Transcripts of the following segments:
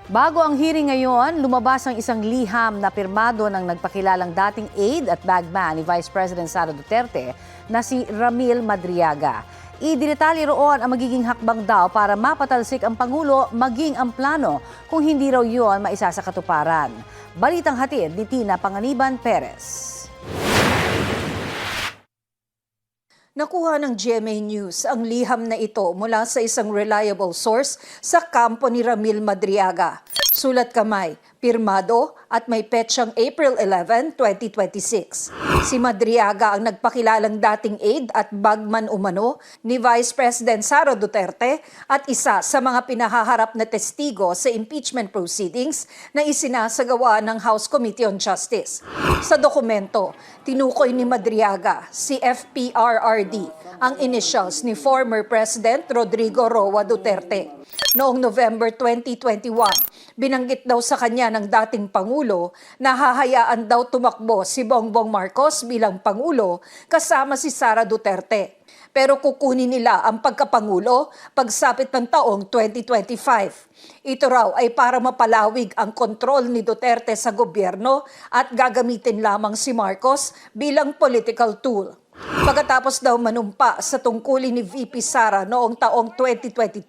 Bago ang hearing ngayon, lumabas ang isang liham na pirmado ng nagpakilalang dating aide at bagman ni Vice President Sara Duterte na si Ramil Madriaga. Idinetalye roon ang magiging hakbang daw para mapatalsik ang Pangulo maging ang plano kung hindi raw yun maisasakatuparan. Balitang hatid ni Tina Panganiban Perez. Nakuha ng GMA News ang liham na ito mula sa isang reliable source sa kampo ni Ramil Madriaga. Sulat kamay, pirmado at may petsang April 11, 2026. Si Madriaga ang nagpakilalang dating aide at bagman umano ni Vice President Sara Duterte at isa sa mga pinahaharap na testigo sa impeachment proceedings na isinasagawa ng House Committee on Justice. Sa dokumento, tinukoy ni Madriaga si FPRRD, ang initials ni former President Rodrigo Roa Duterte. Noong November 2021, binanggit daw sa kanya ng dating Pangulo na hahayaan daw tumakbo si Bongbong Marcos bilang Pangulo kasama si Sara Duterte. Pero kukunin nila ang pagkapangulo pagsapit ng taong 2025. Ito raw ay para mapalawig ang kontrol ni Duterte sa gobyerno at gagamitin lamang si Marcos bilang political tool. Pagkatapos daw manumpa sa tungkulin ni VP Sara noong taong 2022,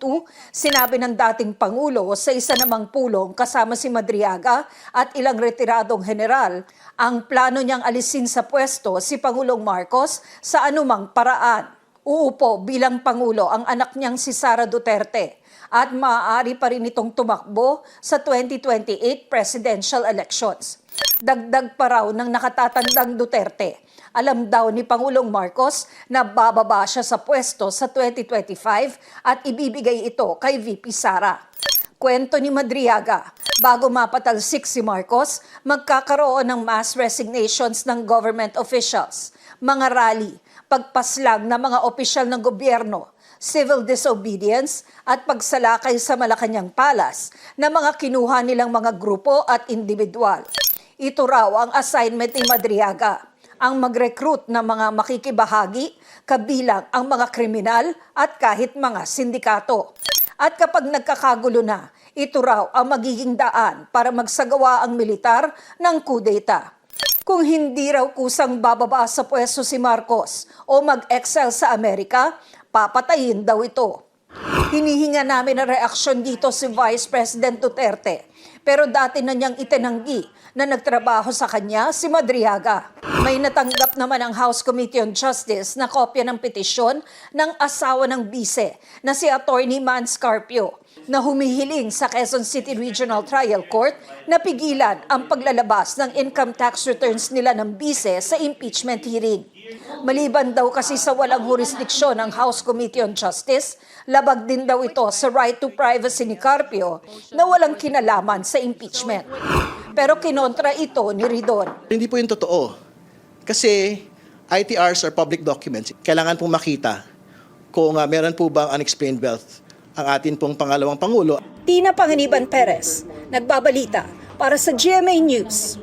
sinabi ng dating Pangulo sa isa namang pulong kasama si Madriaga at ilang retiradong general, ang plano niyang alisin sa pwesto si Pangulong Marcos sa anumang paraan. Uupo bilang Pangulo ang anak niyang si Sara Duterte at maaari pa rin itong tumakbo sa 2028 presidential elections. Dagdag pa raw ng nakatatandang Duterte. Alam daw ni Pangulong Marcos na bababa siya sa pwesto sa 2025 at ibibigay ito kay VP Sara. Kwento ni Madriaga, bago mapatalsik si Marcos, magkakaroon ng mass resignations ng government officials, mga rally, pagpaslang ng mga opisyal ng gobyerno, civil disobedience at pagsalakay sa Malacanang Palace na mga kinuha nilang mga grupo at individual. Ito raw ang assignment ni Madriaga, ang mag-recruit ng mga makikibahagi, kabilang ang mga kriminal at kahit mga sindikato. At kapag nagkakagulo na, ito raw ang magiging daan para magsagawa ang militar ng kudeta. Kung hindi raw kusang bababa sa pwesto si Marcos o mag-excel sa Amerika, papatayin daw ito. Hinihinga namin ang reaksyon dito si Vice President Duterte, pero dati na niyang itinanggi na nagtrabaho sa kanya si Madriaga. May natanggap naman ang House Committee on Justice na kopya ng petisyon ng asawa ng bise na si Attorney Man Scarpio na humihiling sa Quezon City Regional Trial Court na pigilan ang paglalabas ng income tax returns nila ng bise sa impeachment hearing. Maliban daw kasi sa walang jurisdiksyon ng House Committee on Justice, labag din daw ito sa right to privacy ni Carpio na walang kinalaman sa impeachment. Pero kinontra ito ni Ridon. Hindi po yung totoo. Kasi ITRs are public documents. Kailangan pong makita kung meron po bang unexplained wealth ang atin pong pangalawang Pangulo. Tina Panganiban Perez, nagbabalita para sa GMA News.